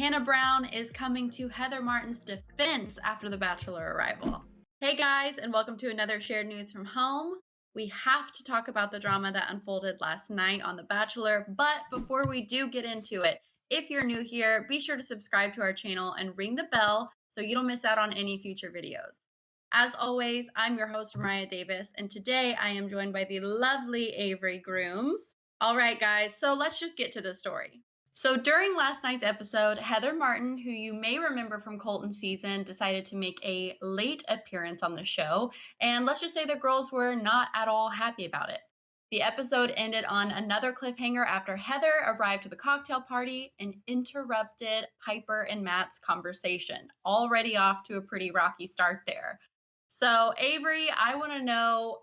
Hannah Brown is coming to Heather Martin's defense after the Bachelor arrival. Hey guys, and welcome to another shared news from home. We have to talk about the drama that unfolded last night on The Bachelor, but before we do get into it, if you're new here, be sure to subscribe to our channel and ring the bell so you don't miss out on any future videos. As always, I'm your host, Mariah Davis, and today I am joined by the lovely Avery Grooms. All right, guys, so let's just get to the story. So during last night's episode, Heather Martin, who you may remember from Colton season, decided to make a late appearance on the show. And let's just say the girls were not at all happy about it. The episode ended on another cliffhanger after Heather arrived to the cocktail party and interrupted Piper and Matt's conversation. Already off to a pretty rocky start there. So, Avery, I want to know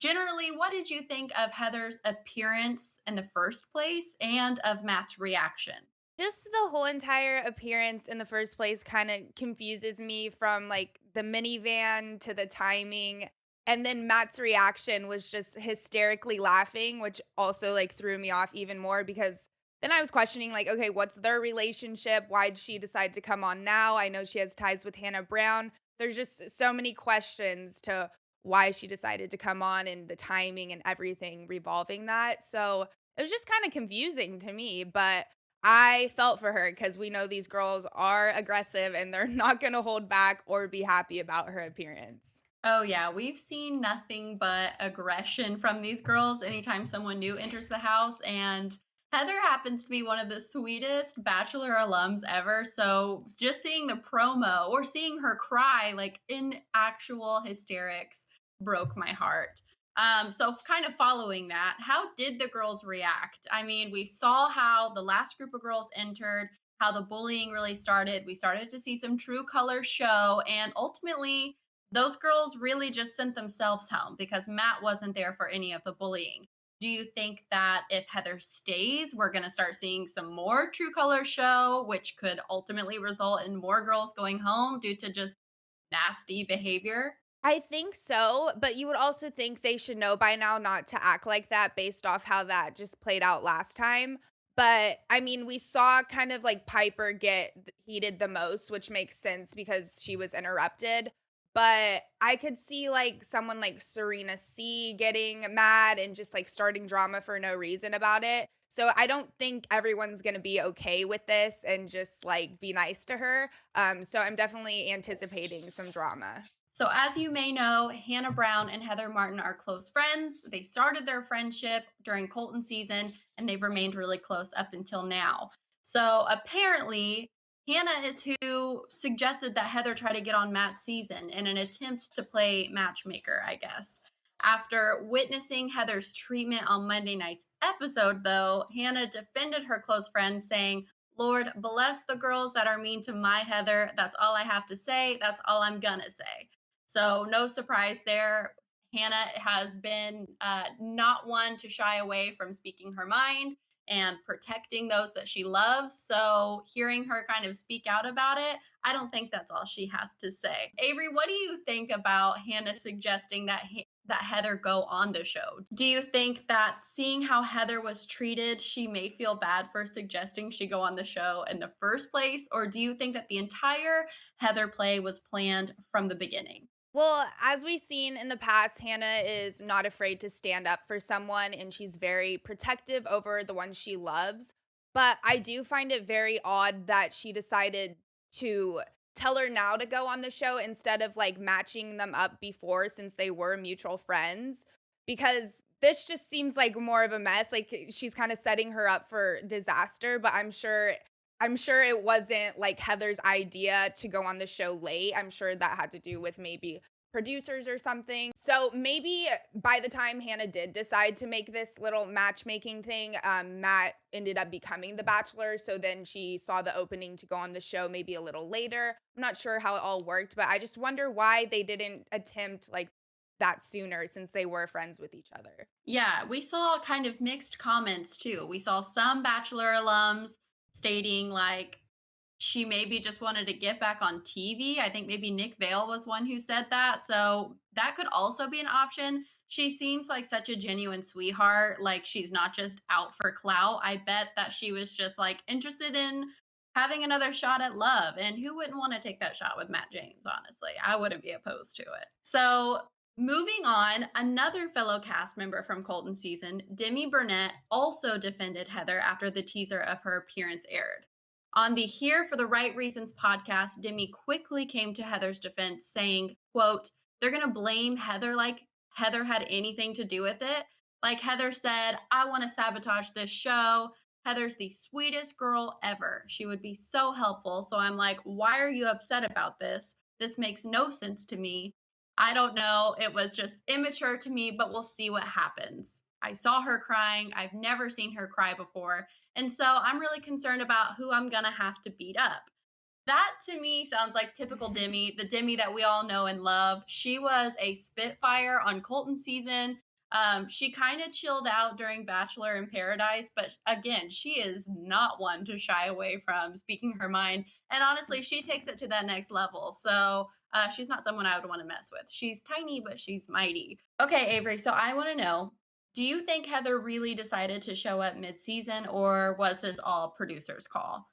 generally, what did you think of Heather's appearance in the first place and of Matt's reaction? Just the whole entire appearance in the first place kinda confuses me from, like, the minivan to the timing, and then Matt's reaction was just hysterically laughing, which also, like, threw me off even more because then I was questioning, like, "Okay, what's their relationship? Why'd she decide to come on now? I know she has ties with Hannah Brown." There's just so many questions to why she decided to come on and the timing and everything revolving that, so it was just kinda confusing to me, but I felt for her because we know these girls are aggressive and they're not gonna hold back or be happy about her appearance. Oh, yeah, we've seen nothing but aggression from these girls anytime someone new enters the house. And Heather happens to be one of the sweetest Bachelor alums ever. So just seeing the promo or seeing her cry like in actual hysterics broke my heart. So kind of following that, how did the girls react? I mean, we saw how the last group of girls entered, how the bullying really started. We started to see some true colors show, and ultimately those girls really just sent themselves home because Matt wasn't there for any of the bullying. Do you think that if Heather stays, we're going to start seeing some more true color show, which could ultimately result in more girls going home due to just nasty behavior? I think so, but you would also think they should know by now not to act like that based off how that just played out last time. But I mean, we saw kind of like Piper get heated the most, which makes sense because she was interrupted. But I could see like someone like Serena C getting mad and just like starting drama for no reason about it. So I don't think everyone's going to be okay with this and just like be nice to her. So I'm definitely anticipating some drama. So, as you may know, Hannah Brown and Heather Martin are close friends. They started their friendship during Colton season and they've remained really close up until now. So, apparently, Hannah is who suggested that Heather try to get on Matt's season in an attempt to play matchmaker, I guess. After witnessing Heather's treatment on Monday night's episode, though, Hannah defended her close friend, saying, Lord bless the girls that are mean to my Heather. That's all I have to say. That's all I'm gonna say. So, no surprise there. Hannah has been not one to shy away from speaking her mind and protecting those that she loves. So, hearing her kind of speak out about it, I don't think that's all she has to say. Avery, what do you think about Hannah suggesting that Heather go on the show? Do you think that seeing how Heather was treated, she may feel bad for suggesting she go on the show in the first place? Or do you think that the entire Heather play was planned from the beginning? Well, as we've seen in the past, Hannah is not afraid to stand up for someone and she's very protective over the one she loves. But I do find it very odd that she decided to tell her now to go on the show instead of like matching them up before since they were mutual friends. Because this just seems like more of a mess. Like she's kind of setting her up for disaster, but I'm sure it wasn't like Heather's idea to go on the show late. I'm sure that had to do with maybe producers or something. So maybe by the time Hannah did decide to make this little matchmaking thing, Matt ended up becoming the Bachelor. So then she saw the opening to go on the show maybe a little later. I'm not sure how it all worked, but I just wonder why they didn't attempt like that sooner since they were friends with each other. Yeah, we saw kind of mixed comments too. We saw some Bachelor alums stating like she maybe just wanted to get back on TV. I think maybe Nick Vale was one who said that. So that could also be an option. She seems like such a genuine sweetheart. Like she's not just out for clout. I bet that she was just like interested in having another shot at love. And who wouldn't want to take that shot with Matt James, honestly? I wouldn't be opposed to it. So, moving on, another fellow cast member from Colton season, Demi Burnett, also defended Heather after the teaser of her appearance aired. On the Here for the Right Reasons podcast, Demi quickly came to Heather's defense, saying, quote, they're going to blame Heather like Heather had anything to do with it. Like Heather said, I want to sabotage this show. Heather's the sweetest girl ever. She would be so helpful. So I'm like, why are you upset about this? This makes no sense to me. I don't know. It was just immature to me, but we'll see what happens. I saw her crying. I've never seen her cry before. And so I'm really concerned about who I'm going to have to beat up. That to me sounds like typical Demi, the Demi that we all know and love. She was a spitfire on Colton season. She kind of chilled out during Bachelor in Paradise, but again, she is not one to shy away from speaking her mind. And honestly, she takes it to that next level. So she's not someone I would want to mess with. She's tiny, but she's mighty. Okay, Avery. So I want to know, do you think Heather really decided to show up mid season, or was this all producers' call?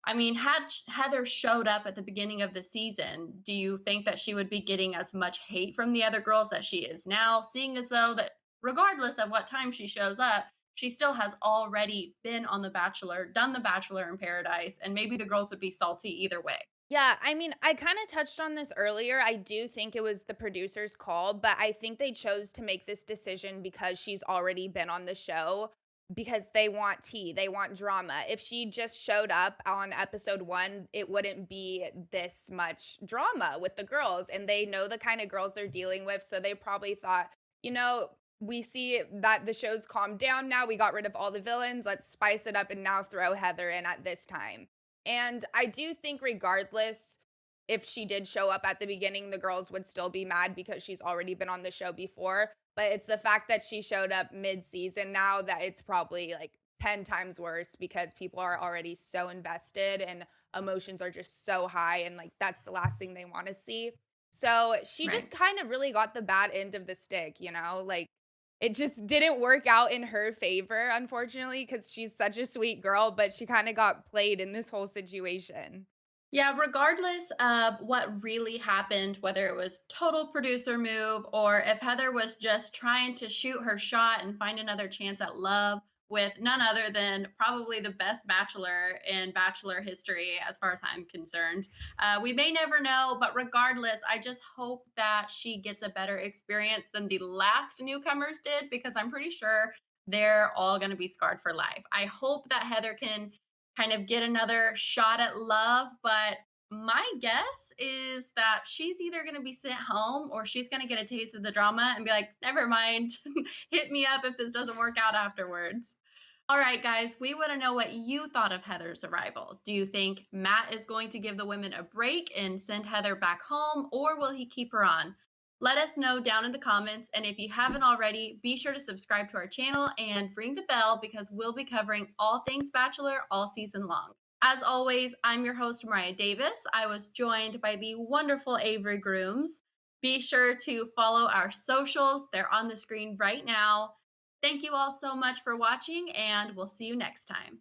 I mean, had Heather showed up at the beginning of the season, do you think that she would be getting as much hate from the other girls that she is now, seeing as though that regardless of what time she shows up, she still has already been on The Bachelor, done The Bachelor in Paradise, and maybe the girls would be salty either way. Yeah, I mean, I kind of touched on this earlier. I do think it was the producer's call, but I think they chose to make this decision because she's already been on the show because they want tea, they want drama. If she just showed up on episode 1, it wouldn't be this much drama with the girls, and they know the kind of girls they're dealing with, so they probably thought, you know, we see that the show's calmed down now. We got rid of all the villains. Let's spice it up and now throw Heather in at this time. And I do think regardless if she did show up at the beginning, the girls would still be mad because she's already been on the show before. But it's the fact that she showed up mid-season now that it's probably like 10 times worse because people are already so invested and emotions are just so high and like that's the last thing they want to see. So she Right. just kind of really got the bad end of the stick, you know? Like it just didn't work out in her favor, unfortunately, because she's such a sweet girl, but she kinda got played in this whole situation. Yeah, regardless of what really happened, whether it was total producer move or if Heather was just trying to shoot her shot and find another chance at love with none other than probably the best bachelor in bachelor history, as far as I'm concerned. We may never know, but regardless, I just hope that she gets a better experience than the last newcomers did because I'm pretty sure they're all going to be scarred for life. I hope that Heather can kind of get another shot at love. But my guess is that she's either going to be sent home or she's going to get a taste of the drama and be like, never mind, hit me up if this doesn't work out afterwards. All right, guys, we want to know what you thought of Heather's arrival. Do you think Matt is going to give the women a break and send Heather back home, or will he keep her on? Let us know down in the comments. And if you haven't already, be sure to subscribe to our channel and ring the bell because we'll be covering all things Bachelor all season long. As always, I'm your host, Mariah Davis. I was joined by the wonderful Avery Grooms. Be sure to follow our socials, they're on the screen right now. Thank you all so much for watching, and we'll see you next time.